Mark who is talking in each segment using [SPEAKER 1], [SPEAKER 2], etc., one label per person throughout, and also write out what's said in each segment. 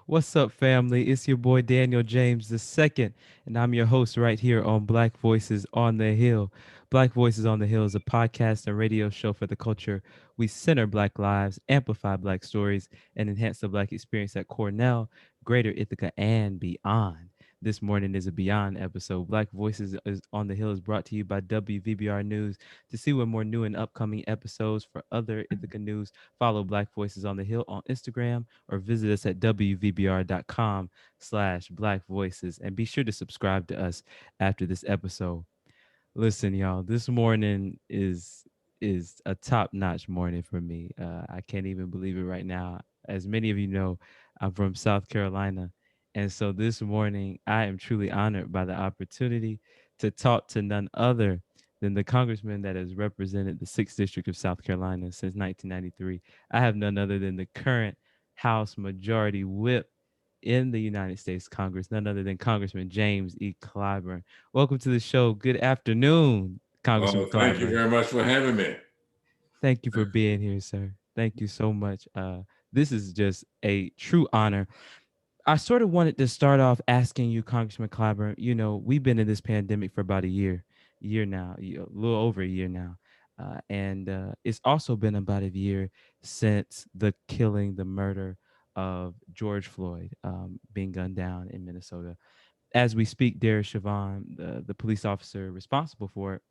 [SPEAKER 1] What's up, family? It's your boy Daniel James II, and I'm your host right here on Black Voices on the Hill. Black Voices on the Hill is a podcast and radio show for the culture. We center Black lives, amplify Black stories, and enhance the Black experience at Cornell, Greater Ithaca, and beyond. This morning is a Beyond episode. Black Voices is on the Hill is brought to you by WVBR News. To see what more new and upcoming episodes for other Ithaca news, follow Black Voices on the Hill on Instagram or visit us at wvbr.com/Black Voices. And be sure to subscribe to us after this episode. Listen, y'all, this morning is a top-notch morning for me. I can't even believe it right now. As many of you know, I'm from South Carolina. And so this morning, I am truly honored by the opportunity to talk to none other than the congressman that has represented the 6th District of South Carolina since 1993. I have none other than the current House Majority Whip in the United States Congress, none other than Congressman James E. Clyburn. Welcome to the show. Good afternoon, Congressman
[SPEAKER 2] Oh, thank you
[SPEAKER 1] Clyburn.
[SPEAKER 2] very much for having me.
[SPEAKER 1] Thank you for being here, sir. Thank you so much. This is just a true honor. I sort of wanted to start off asking you, Congressman Clyburn. We've been in this pandemic for about year now, a little over a year now. And it's also been about a year since the murder of George Floyd being gunned down in Minnesota. As we speak, Derek Chauvin, the police officer responsible for it,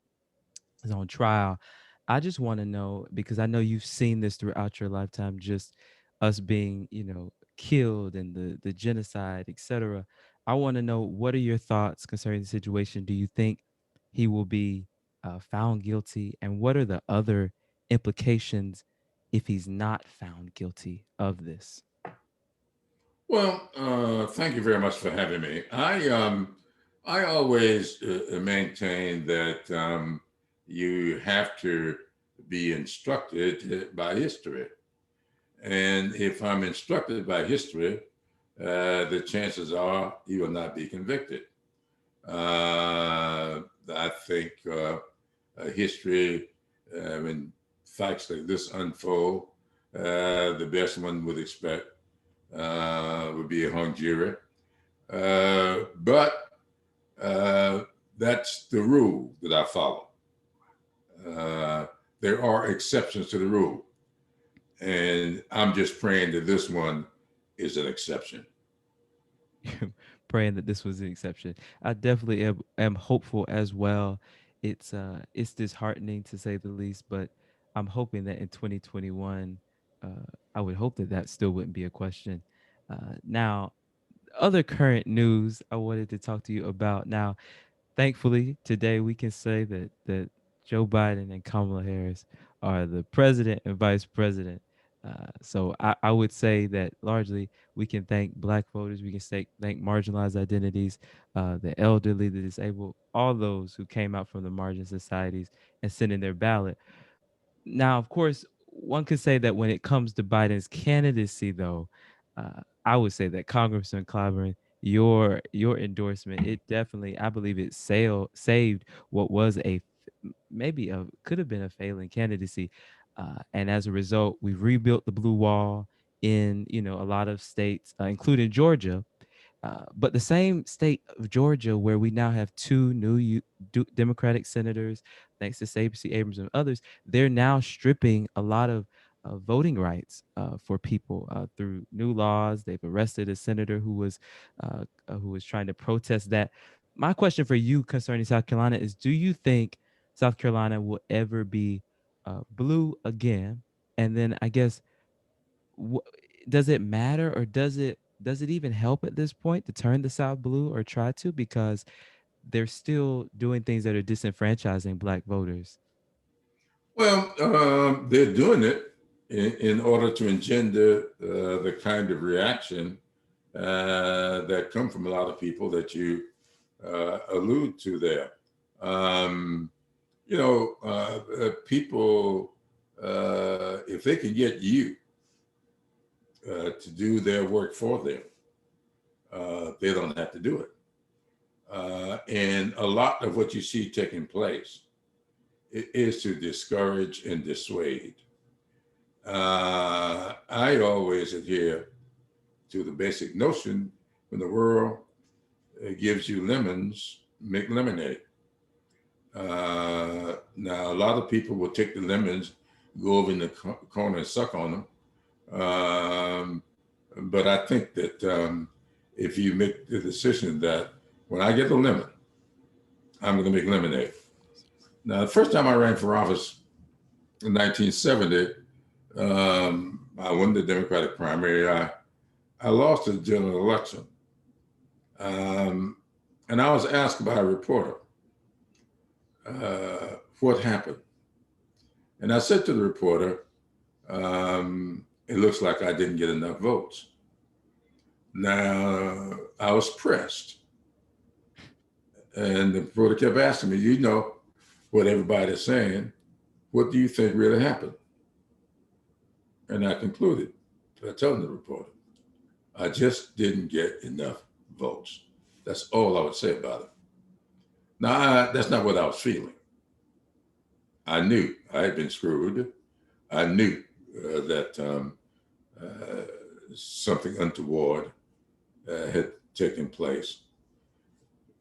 [SPEAKER 1] is on trial. I just want to know, because I know you've seen this throughout your lifetime, just us being, killed and the genocide, etc. I want to know, what are your thoughts concerning the situation? Do you think he will be found guilty, and what are the other implications if he's not found guilty of this?
[SPEAKER 2] Well, thank you very much for having me. I always maintain that you have to be instructed by history, and if I'm instructed by history, the chances are he will not be convicted. I think history, when facts like this unfold, the best one would expect would be a hung jury. But that's the rule that I follow. Uh, there are exceptions to the rule, and I'm just praying that this one is an exception.
[SPEAKER 1] Praying that this was an exception. I definitely am hopeful as well. It's disheartening to say the least, but I'm hoping that in 2021, uh, I would hope that that still wouldn't be a question. Now, other current news I wanted to talk to you about. Now, thankfully, today we can say that Joe Biden and Kamala Harris are the president and vice president. So I would say that largely we can thank Black voters, we can thank marginalized identities, the elderly, the disabled, all those who came out from the margin societies and sent in their ballot. Now, of course, one could say that when it comes to Biden's candidacy, though, I would say that Congressman Clyburn, your endorsement, it definitely, I believe, it saved what was maybe a could have been a failing candidacy, and as a result, we've rebuilt the blue wall in a lot of states, including Georgia. But the same state of Georgia, where we now have two new Democratic senators, thanks to Stacey Abrams and others, they're now stripping a lot of voting rights for people through new laws. They've arrested a senator who was trying to protest that. My question for you concerning South Carolina is: do you think South Carolina will ever be blue again? And then I guess, wh- does it matter, or does it even help at this point to turn the South blue or try to, because they're still doing things that are disenfranchising Black voters?
[SPEAKER 2] Well, they're doing it in order to engender the kind of reaction that come from a lot of people that you allude to there. Um, people, if they can get you to do their work for them, they don't have to do it. And a lot of what you see taking place is to discourage and dissuade. I always adhere to the basic notion: when the world gives you lemons, make lemonade. Now, a lot of people will take the lemons, go over in the corner and suck on them. But I think that if you make the decision that when I get the lemon, I'm going to make lemonade. Now, the first time I ran for office in 1970, I won the Democratic primary. I lost the general election. And I was asked by a reporter, what happened? And I said to the reporter, it looks like I didn't get enough votes. Now, I was pressed. And the reporter kept asking me, you know what everybody's saying. What do you think really happened? And I concluded by telling the reporter, I just didn't get enough votes. That's all I would say about it. Now, that's not what I was feeling. I knew I had been screwed. I knew that something untoward had taken place.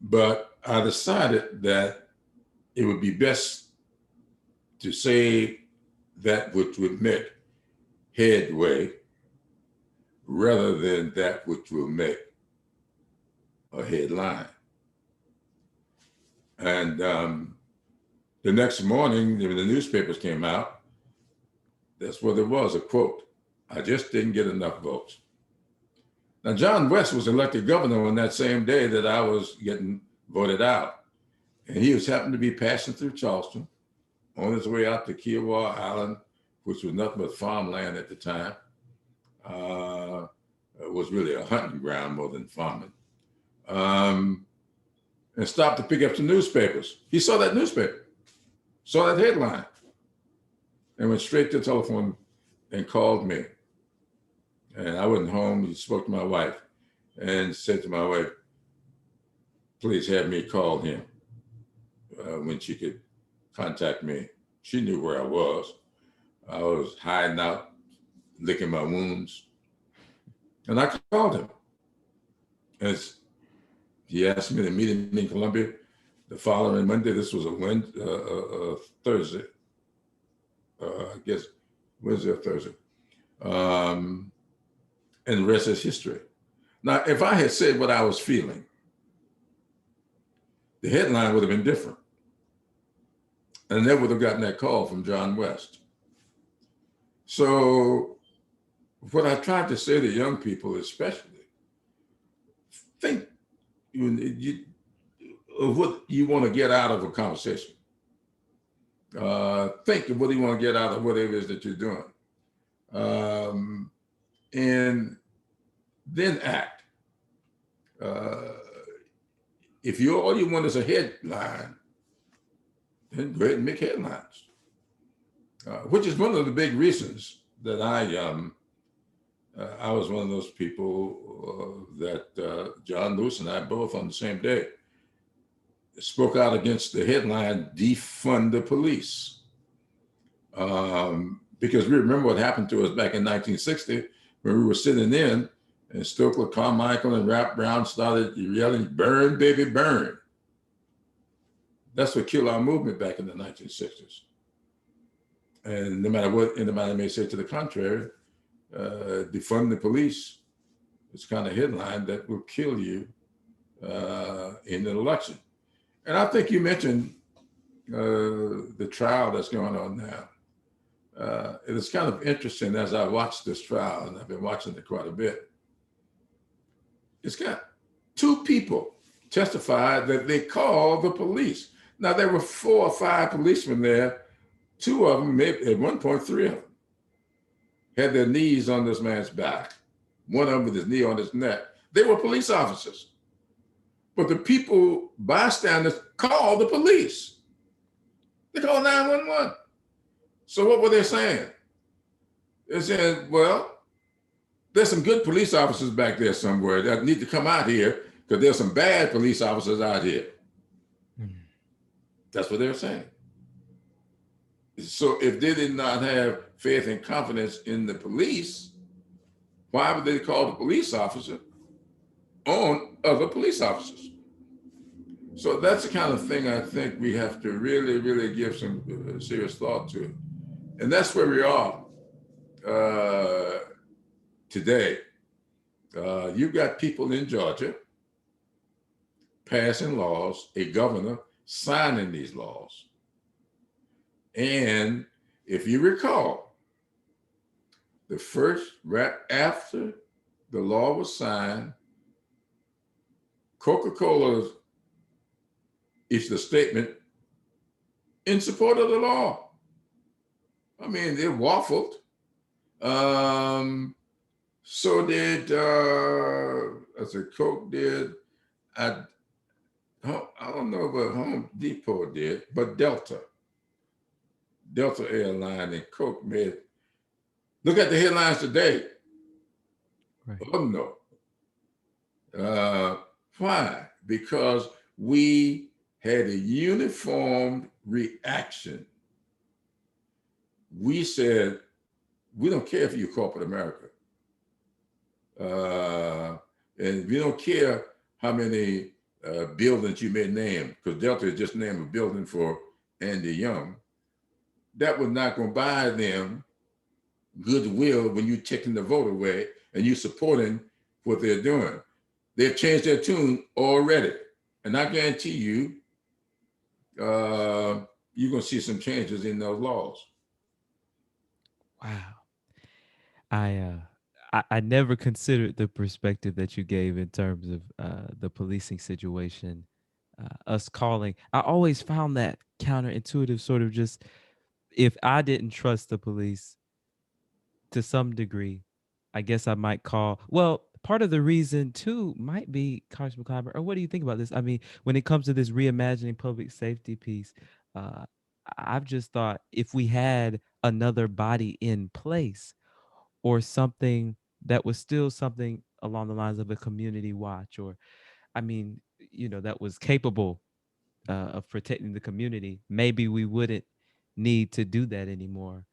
[SPEAKER 2] But I decided that it would be best to say that which would make headway rather than that which will make a headline. And the next morning, when the newspapers came out, that's what there was, a quote: I just didn't get enough votes. Now, John West was elected governor on that same day that I was getting voted out. And he was happened to be passing through Charleston on his way out to Kiowa Island, which was nothing but farmland at the time. It was really a hunting ground more than farming. And stopped to pick up some newspapers. He saw that newspaper, saw that headline, and went straight to the telephone and called me. And I wasn't home. He spoke to my wife and said to my wife, please have me call him when she could contact me. She knew where I was. I was hiding out, licking my wounds. And I called him. And he asked me to meet him in Columbia the following Monday. This was a Thursday. I guess Wednesday or Thursday. And the rest is history. Now, if I had said what I was feeling, the headline would have been different. And I never would have gotten that call from John West. So what I tried to say to young people especially, think of what you want to get out of a conversation. Think of what you want to get out of whatever it is that you're doing. And then act. If all you want is a headline, then go ahead and make headlines. Which is one of the big reasons that I was one of those people that John Lewis and I both on the same day spoke out against the headline, defund the police. Because we remember what happened to us back in 1960 when we were sitting in and Stokely Carmichael and Rap Brown started yelling, burn, baby, burn. That's what killed our movement back in the 1960s. And no matter what anybody may say to the contrary, defund the police is kind of headline that will kill you in an election. And I think you mentioned the trial that's going on now. It is kind of interesting as I watch this trial, and I've been watching it quite a bit. It's got two people testified that they called the police. Now, there were 4 or 5 policemen there. 2 of them, maybe at one point, 3 of them, had their knees on this man's back. One of them with his knee on his neck. They were police officers. But the people, bystanders, called the police. They called 911. So what were they saying? They said, well, there's some good police officers back there somewhere that need to come out here because there's some bad police officers out here. That's what they were saying. So if they did not have faith and confidence in the police, Why would they call the police officer on other police officers? So that's the kind of thing I think we have to really, really give some serious thought to. And that's where we are uh, today. You've got people in Georgia passing laws, a governor signing these laws. And if you recall, the first, right after the law was signed, Coca-Cola issued a statement in support of the law. I mean, it waffled. Um, so did, I said, Coke did. I, I don't know what Home Depot did, but Delta Airline and Coke made. Look at the headlines today.
[SPEAKER 1] Right.
[SPEAKER 2] Oh no. Why? Because we had a uniform reaction. We said, we don't care if you're corporate America. And we don't care how many buildings you may name, because Delta just named a building for Andy Young. That was not going to buy them goodwill when you're taking the vote away and you're supporting what they're doing. They've changed their tune already. And I guarantee you, you're going to see some changes in those laws.
[SPEAKER 1] Wow. I never considered the perspective that you gave in terms of the policing situation. Us calling, I always found that counterintuitive, sort of just if I didn't trust the police to some degree, I guess I might call. Well, part of the reason too might be Congressman Clyburn. Or what do you think about this? I mean, when it comes to this reimagining public safety piece, uh, I've just thought if we had another body in place or something that was still something along the lines of a community watch, or I mean, that was capable of protecting the community, maybe we wouldn't need to do that anymore.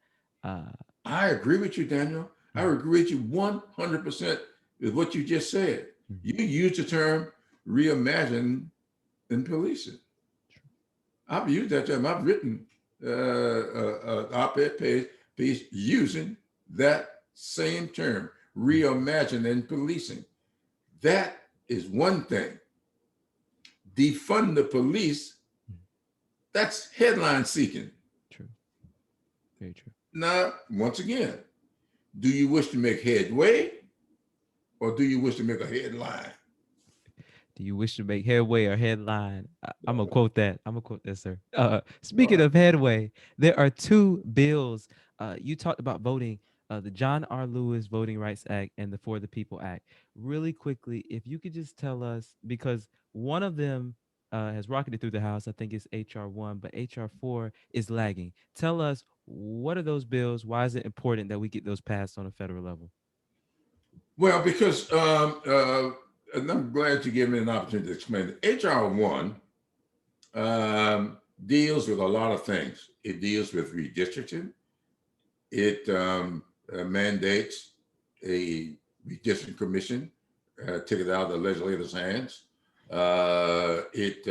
[SPEAKER 1] Uh,
[SPEAKER 2] I agree with you, Daniel. I
[SPEAKER 1] mm,
[SPEAKER 2] agree with you 100% with what you just said.
[SPEAKER 1] mm,
[SPEAKER 2] You used the term reimagine in policing. I've used that term. I've written op-ed piece using that same term,
[SPEAKER 1] mm,
[SPEAKER 2] reimagine in policing. That is one thing. Defund the police,
[SPEAKER 1] mm.
[SPEAKER 2] that's headline seeking.
[SPEAKER 1] True. Very true.
[SPEAKER 2] Now, once again, do you wish to make headway or do you wish to make a headline?
[SPEAKER 1] Do you wish to make headway or headline? I'm gonna quote that. I'm gonna quote that, sir.
[SPEAKER 2] All
[SPEAKER 1] Speaking
[SPEAKER 2] right.
[SPEAKER 1] of headway, there are two bills. You talked about voting, the John R. Lewis Voting Rights Act and the For the People Act. Really quickly, if you could just tell us, because one of them has rocketed through the House. I think it's HR 1, but HR 4 is lagging. Tell us, what are those bills? Why is it important that we get those passed on a federal level?
[SPEAKER 2] Well, because and I'm glad you gave me an opportunity to explain it. HR 1 deals with a lot of things. It deals with redistricting. It mandates a redistricting commission, take it out of the legislators' hands. It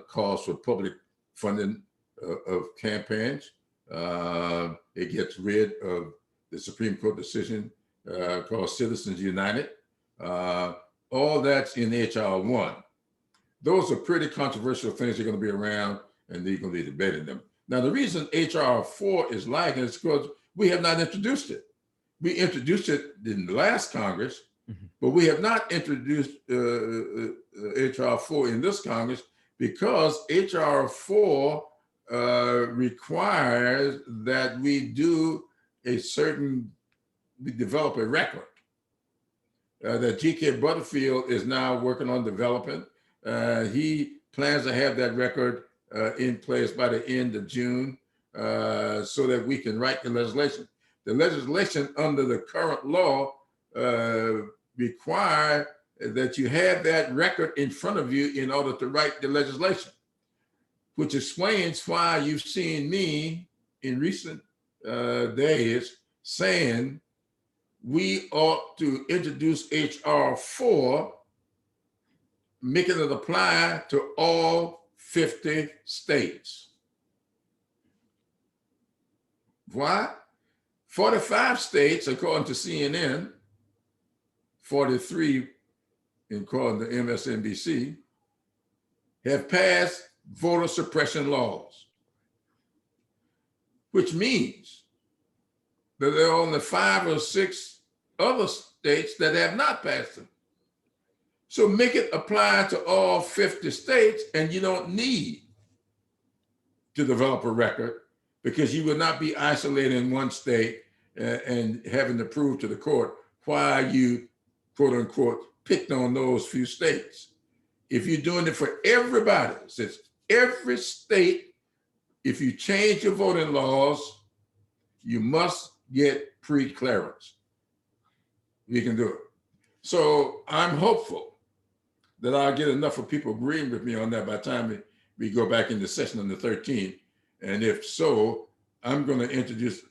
[SPEAKER 2] calls for public funding of campaigns. It gets rid of the Supreme Court decision called Citizens United. Uh, all that's in HR 1. Those are pretty controversial things that are going to be around and they're going to be debating them. Now, the reason HR 4 is lagging is because we have not introduced it. We introduced it in the last Congress,
[SPEAKER 1] Mhm.
[SPEAKER 2] but we have not introduced HR 4 in this Congress because HR 4 requires that we develop a record that G.K. Butterfield is now working on developing. He plans to have that record in place by the end of June so that we can write the legislation. The legislation under the current law require that you have that record in front of you in order to write the legislation, which explains why you've seen me in recent days saying we ought to introduce H.R. 4, making it apply to all 50 states. Why? 45 states, according to CNN, 43 according to MSNBC, have passed voter suppression laws, which means that there are only 5 or 6 other states that have not passed them. So make it apply to all 50 states, and you don't need to develop a record because you will not be isolated in one state and having to prove to the court why you, quote unquote, picked on those few states. If you're doing it for everybody, since every state, if you change your voting laws, you must get pre-clearance. You can do it. So I'm hopeful that I'll get enough of people agreeing with me on that by the time we go back into session on the 13th. And if so, I'm going to introduce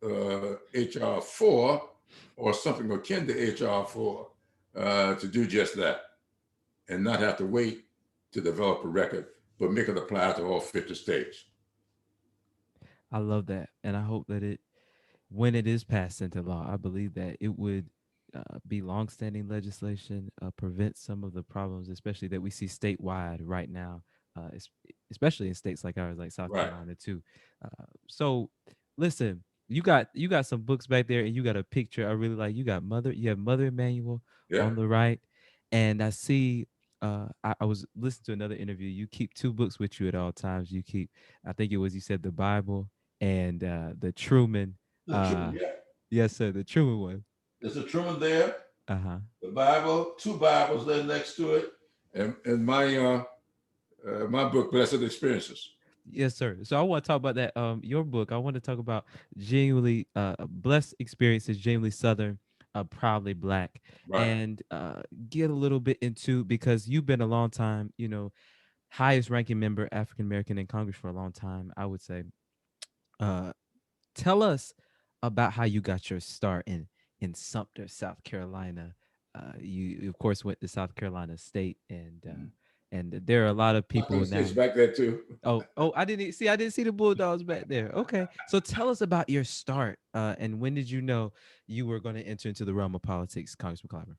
[SPEAKER 2] HR 4 or something akin to HR 4 to do just that and not have to wait to develop a record, but make it apply to all 50 states.
[SPEAKER 1] I love that, and I hope that when it is passed into law, I believe that it would be longstanding legislation, prevent some of the problems, especially that we see statewide right now, especially in states like ours, like South
[SPEAKER 2] Right.
[SPEAKER 1] Carolina too. So, listen, you got some books back there, and you got a picture I really like. You have Mother Emanuel
[SPEAKER 2] Yeah.
[SPEAKER 1] on the right, and I see. I was listening to another interview. You keep 2 books with you at all times. You keep, I think it was you said the Bible and the Truman.
[SPEAKER 2] The Truman,
[SPEAKER 1] Uh,
[SPEAKER 2] yeah.
[SPEAKER 1] yes, sir, the Truman one.
[SPEAKER 2] There's a Truman there,
[SPEAKER 1] Uh-huh.
[SPEAKER 2] the Bible, 2 Bibles there next to it, and my book, Blessed Experiences.
[SPEAKER 1] Yes, sir. So I want to talk about that. Your book. I want to talk about genuinely blessed experiences, genuinely Southern, proudly Black,
[SPEAKER 2] Right.
[SPEAKER 1] and get a little bit into because you've been a long time, highest ranking member African American in Congress for a long time. I would say. Uh, Tell us about how you got your start in Sumter, South Carolina. You of course went to South Carolina State, and there are a lot of people
[SPEAKER 2] Buckland State's
[SPEAKER 1] now.
[SPEAKER 2] back there too.
[SPEAKER 1] Oh, I didn't see the Bulldogs back there. Okay, so tell us about your start, and when did you know you were going to enter into the realm of politics, Congressman Clyburn?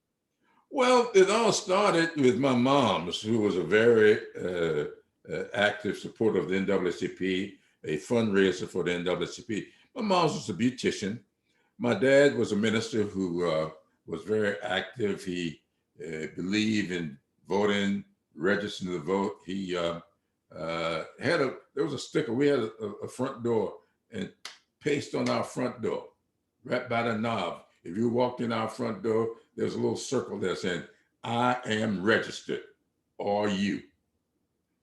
[SPEAKER 2] Well, it all started with my mom, who was a very active supporter of the NAACP, a fundraiser for the NAACP. My mom was a beautician. My dad was a minister who was very active. He believed in voting, registering to vote. He there was a sticker. We had a front door and paste on our front door, right by the knob. If you walked in our front door, there's a little circle there saying, "I am registered. Are you?"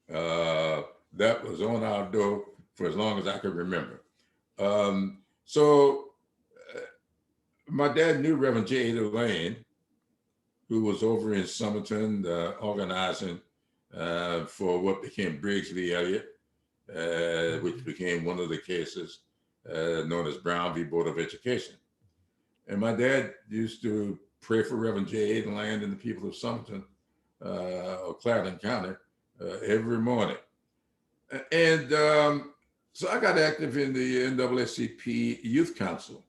[SPEAKER 2] That was on our door for as long as I could remember. So my dad knew Reverend J. A. Lane, who was over in Somerton organizing for what became Briggs v. Elliott, which became one of the cases known as Brown v. Board of Education. And my dad used to pray for Reverend J. A. Lane and the people of Somerton or Clarendon County every morning. And so I got active in the NAACP Youth Council.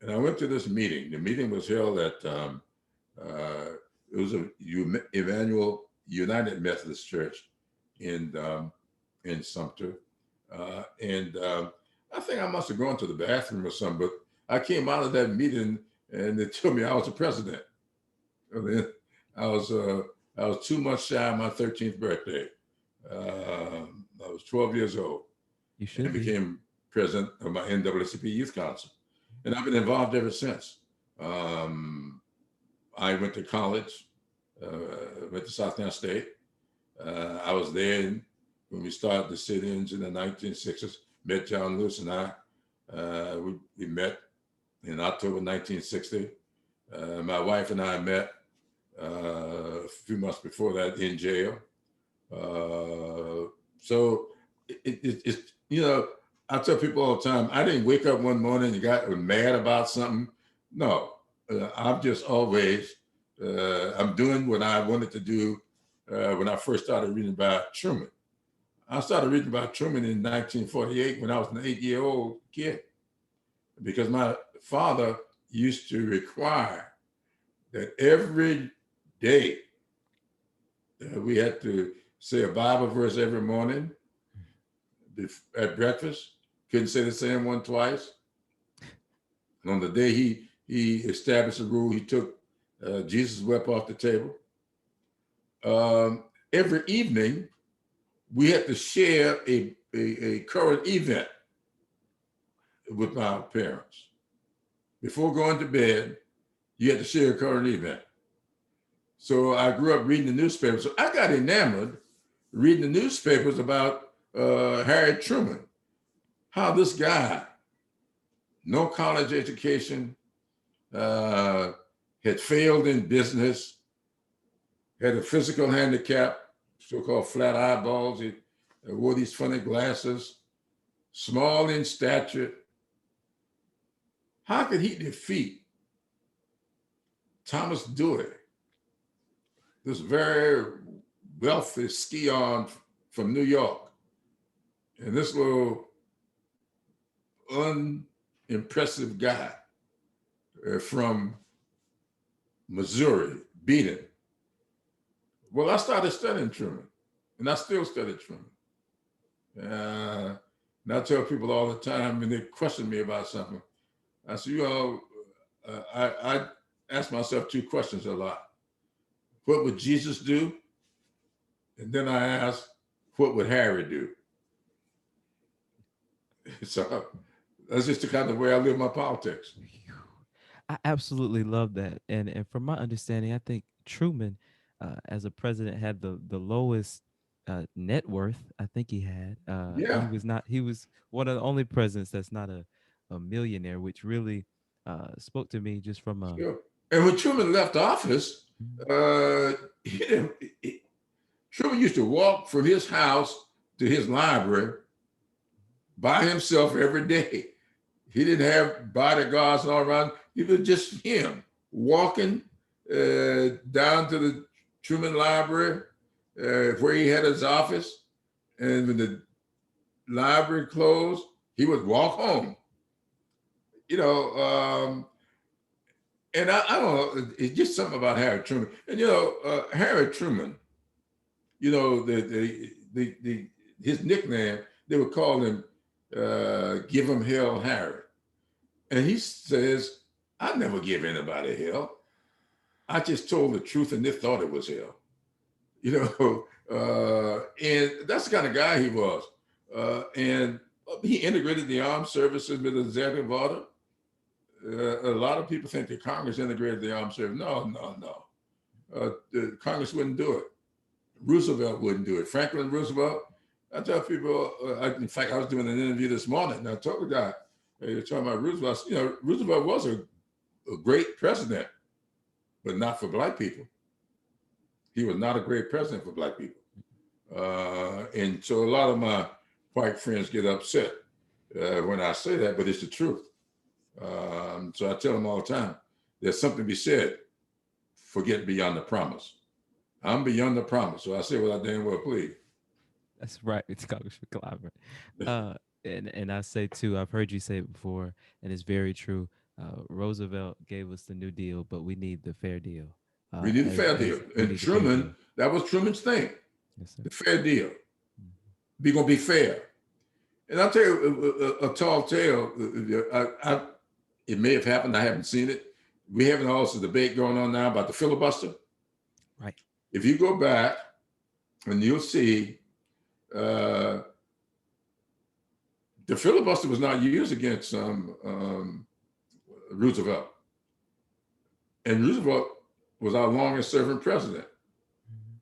[SPEAKER 2] And I went to this meeting. The meeting was held at, it was a Emmanuel United Methodist Church in Sumter. I think I must have gone to the bathroom or something, but I came out of that meeting and they told me I was the president. I was 2 months shy of my 13th birthday. I was 12 years old
[SPEAKER 1] You
[SPEAKER 2] and
[SPEAKER 1] should be.
[SPEAKER 2] became president of my NAACP Youth Council. And I've been involved ever since. I went to college, went to South Carolina State. I was there when we started the sit-ins in the 1960s, met John Lewis and I. We met in October 1960. My wife and I met a few months before that in jail. So it's, I tell people all the time, I didn't wake up one morning and got mad about something. No, I've just always, I'm doing what I wanted to do when I first started reading about Truman. I started reading about Truman in 1948 when I was an 8-year-old kid, because my father used to require that every day we had to say a Bible verse every morning at breakfast. Couldn't say the same one twice. And on the day he established a rule, he took Jesus wept off the table. Every evening, we had to share a current event with my parents. Before going to bed, you had to share a current event. So I grew up reading the newspapers. So I got enamored reading the newspapers about Harry Truman, how this guy, no college education, had failed in business, had a physical handicap, so-called flat eyeballs. He wore these funny glasses, small in stature. How could he defeat Thomas Dewey, this very wealthy scion from New York, and this little unimpressive guy from Missouri beat him? Well, I started studying Truman, and I still study Truman. And I tell people all the time when they question me about something, I say, I ask myself two questions a lot. What would Jesus do? And then I ask, what would Harry do? So that's just the kind of way I live my politics.
[SPEAKER 1] I absolutely love that, and from my understanding, I think Truman, as a president, had the lowest net worth. I think he had. He
[SPEAKER 2] Yeah,
[SPEAKER 1] was not. He was one of the only presidents that's not a millionaire, which really spoke to me just from a.
[SPEAKER 2] sure. And when Truman left office,
[SPEAKER 1] Mhm.
[SPEAKER 2] uh, he didn't, Truman used to walk from his house to his library by himself every day. He didn't have bodyguards all around. It was just him walking down to the Truman Library where he had his office. And when the library closed, he would walk home. You know, and I don't know, it's just something about Harry Truman. And Harry Truman, the his nickname, they would call him "Give Him Hell Harry," and he says, "I never give anybody hell. I just told the truth, and they thought it was hell." And that's the kind of guy he was. And he integrated the armed services with the executive order. A lot of people think that Congress integrated the armed services. No, no, no. The Congress wouldn't do it. Roosevelt wouldn't do it. Franklin Roosevelt. I tell people. In fact, I was doing an interview this morning, and I told the guy, "You're talking about Roosevelt. Roosevelt was a great president, but not for black people. He was not a great president for black people." And so a lot of my white friends get upset when I say that, but it's the truth. So I tell them all the time, there's something to be said for getting beyond the promise. I'm beyond the promise, so I say what I damn well please.
[SPEAKER 1] That's right. It's Congressman Clyburn. Uh, and I say too. I've heard you say it before, and it's very true. Roosevelt gave us the New Deal, but we need the fair deal.
[SPEAKER 2] We need a fair deal.
[SPEAKER 1] As we
[SPEAKER 2] And
[SPEAKER 1] need the fair
[SPEAKER 2] Truman,
[SPEAKER 1] deal.
[SPEAKER 2] that was Truman's thing,
[SPEAKER 1] Yes, sir.
[SPEAKER 2] the fair deal.
[SPEAKER 1] Mhm.
[SPEAKER 2] Be gonna be fair. And I'll tell you a tall tale. It may have happened. I haven't seen it. We have also debate going on now about the filibuster.
[SPEAKER 1] Right.
[SPEAKER 2] If you go back and you'll see uh, the filibuster was not used against Roosevelt. And Roosevelt was our longest serving president.
[SPEAKER 1] Mhm.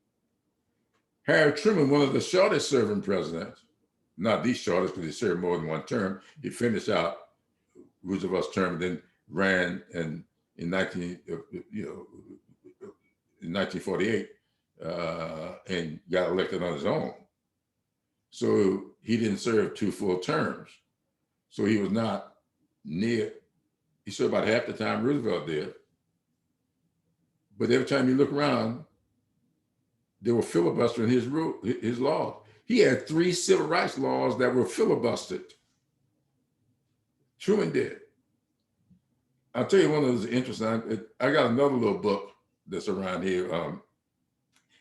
[SPEAKER 2] Harry Truman, one of the shortest serving presidents, not the shortest because he served more than one term. He finished out Roosevelt's term and then ran in 1948 and got elected on his own. So he didn't serve two full terms. So he was not near. He served about half the time Roosevelt did. But every time you look around, they were filibustering his laws. He had 3 civil rights laws that were filibustered. Truman did. I'll tell you one of those interesting. I got another little book that's around here.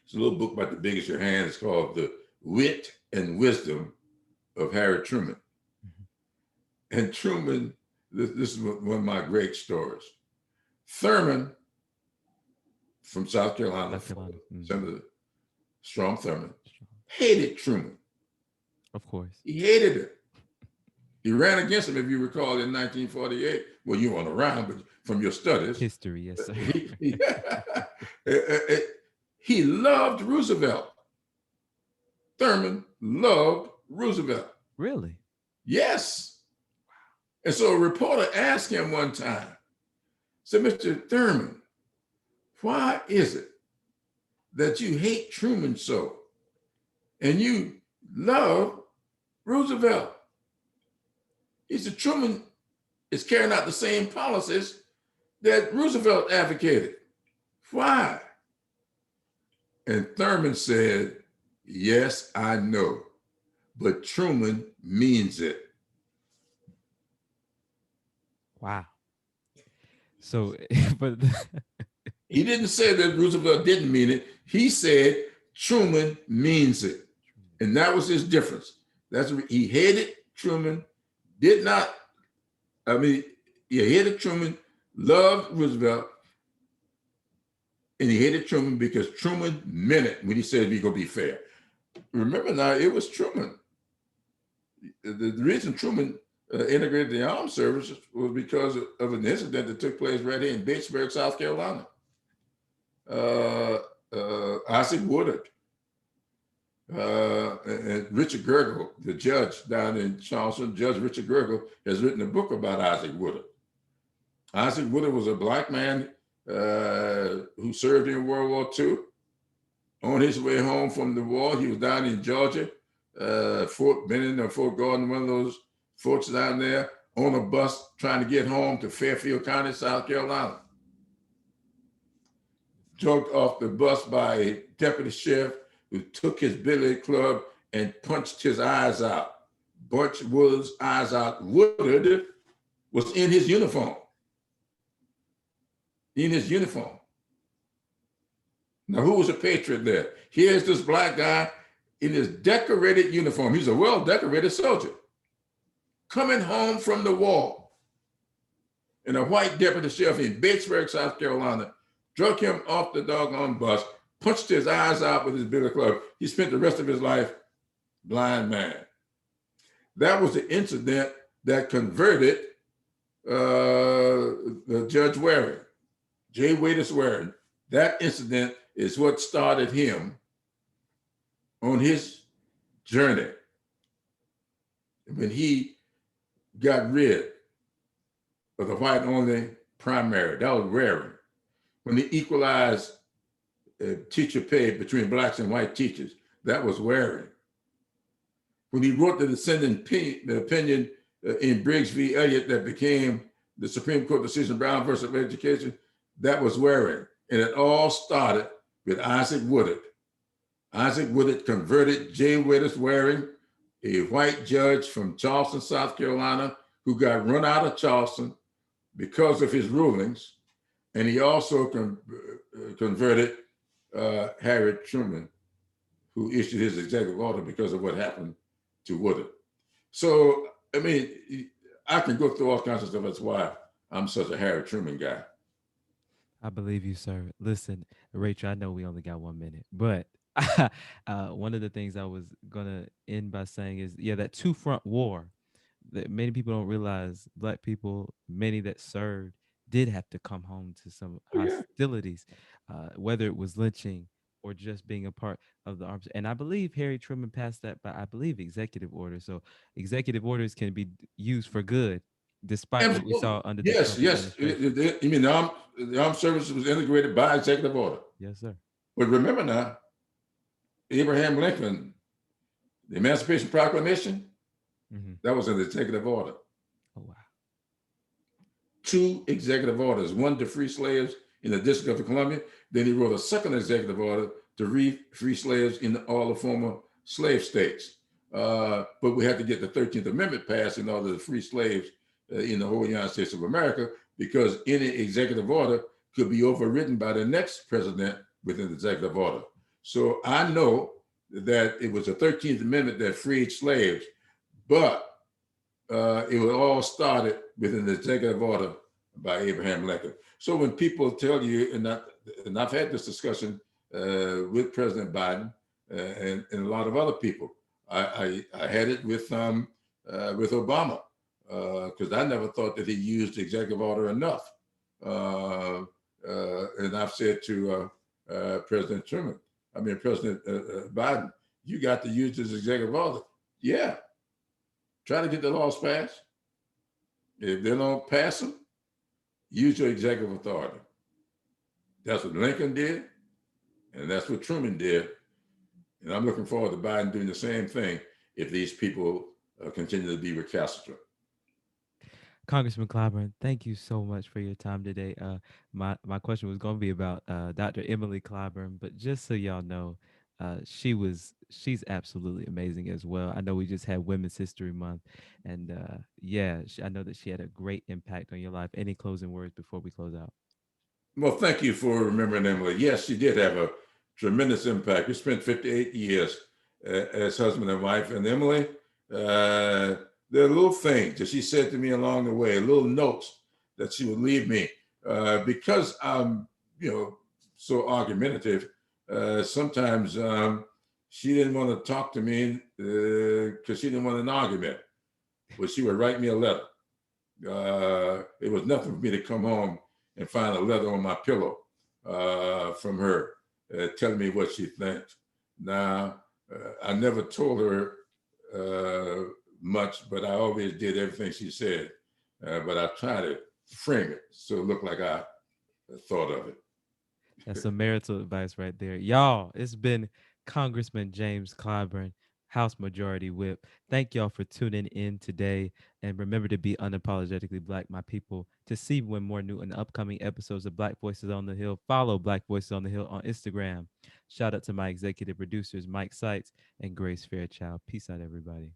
[SPEAKER 2] It's a little book about the big as your hand. It's called The Wit and Wisdom of Harry Truman. Mm-hmm. And Truman, this is one of my great stories. Thurman from South Carolina, Senator Strom Thurman, hated Truman.
[SPEAKER 1] Of course.
[SPEAKER 2] He hated it. He ran against him, if you recall, in 1948. Well, you weren't around, but from your studies.
[SPEAKER 1] History, yes, sir.
[SPEAKER 2] He loved Roosevelt. Thurman loved Roosevelt.
[SPEAKER 1] Really?
[SPEAKER 2] Yes. And so a reporter asked him one time, said, Mr. Thurman, why is it that you hate Truman so and you love Roosevelt? He said, Truman is carrying out the same policies that Roosevelt advocated. Why? And Thurman said, yes, I know, but Truman means it.
[SPEAKER 1] Wow. So, but
[SPEAKER 2] he didn't say that Roosevelt didn't mean it. He said Truman means it. And that was his difference. He hated Truman, he hated Truman, loved Roosevelt, and he hated Truman because Truman meant it when he said we're going to be fair. Remember now, it was Truman. The reason Truman integrated the armed services was because of an incident that took place right here in Batesburg, South Carolina. Isaac Woodard and Richard Gergel, the judge down in Charleston, Judge Richard Gergel, has written a book about Isaac Woodard. Isaac Woodard was a Black man who served in World War II. On his way home from the war, he was down in Georgia, Fort Benning or Fort Gordon, one of those forts down there, on a bus trying to get home to Fairfield County, South Carolina. Jumped off the bus by a deputy sheriff who took his billy club and punched his eyes out. Bunched Woodard's eyes out. Woodard was in his uniform. Now, who was a patriot there? Here's this Black guy in his decorated uniform. He's a well-decorated soldier coming home from the war. And a white deputy sheriff in Batesburg, South Carolina, drug him off the doggone bus, punched his eyes out with his billy club. He spent the rest of his life blind man. That was the incident that converted Judge Waring, J. Waiters Waring. That incident is what started him on his journey. When he got rid of the white-only primary, that was Waring. When he equalized teacher pay between Blacks and white teachers, that was Waring. When he wrote the dissenting opinion in Briggs v. Elliott that became the Supreme Court decision, Brown versus Education, that was Waring. And it all started with Isaac Woodard. Isaac Woodard converted J. Waiters Waring, a white judge from Charleston, South Carolina, who got run out of Charleston because of his rulings. And he also converted Harry Truman, who issued his executive order because of what happened to Woodard. So, I mean, I can go through all kinds of stuff. That's why I'm such a Harry Truman guy.
[SPEAKER 1] I believe you, sir. Listen, Rachel, I know we only got 1 minute, but one of the things I was going to end by saying is, yeah, that two-front war that many people don't realize, Black people, many that served, did have to come home to some hostilities, whether it was lynching or just being a part of the arms. And I believe Harry Truman passed that by, I believe, executive order. So executive orders can be used for good, despite what we saw under the
[SPEAKER 2] Yes. You mean the armed services was integrated by executive order?
[SPEAKER 1] Yes, sir.
[SPEAKER 2] But remember now, Abraham Lincoln, the Emancipation Proclamation, that was an executive order.
[SPEAKER 1] Oh, wow.
[SPEAKER 2] 2 executive orders, one to free slaves in the District of Columbia. Then he wrote a second executive order to free slaves in all the former slave states. But we had to get the 13th Amendment passed in order to free slaves in the whole United States of America, because any executive order could be overridden by the next president with an executive order. So I know that it was the 13th Amendment that freed slaves, but it was all started with an executive order by Abraham Lincoln. So when people tell you, and I've had this discussion with President Biden and a lot of other people, I had it with Obama, because I never thought that he used the executive order enough. And I've said to President Biden, you got to use this executive order. Yeah, try to get the laws passed. If they don't pass them, use your executive authority. That's what Lincoln did, and that's what Truman did. And I'm looking forward to Biden doing the same thing if these people continue to be recalcitrant.
[SPEAKER 1] Congressman Clyburn, thank you so much for your time today. My question was going to be about Dr. Emily Clyburn, but just so y'all know, she's absolutely amazing as well. I know we just had Women's History Month, and yeah, I know that she had a great impact on your life. Any closing words before we close out?
[SPEAKER 2] Well, thank you for remembering Emily. Yes, she did have a tremendous impact. We spent 58 years as husband and wife. And Emily, there are little things that she said to me along the way, little notes that she would leave me. Because I'm, so argumentative, sometimes she didn't want to talk to me because she didn't want an argument. But she would write me a letter. It was nothing for me to come home and find a letter on my pillow from her telling me what she thinks. Now, I never told her much, but I always did everything she said. But I tried to frame it so it looked like I thought of it.
[SPEAKER 1] That's some marital advice right there. Y'all, it's been Congressman James Clyburn, House Majority Whip. Thank y'all for tuning in today. And remember to be unapologetically black, my people. To see when more new and upcoming episodes of Black Voices on the Hill, follow Black Voices on the Hill on Instagram. Shout out to my executive producers, Mike Sykes and Grace Fairchild. Peace out, everybody.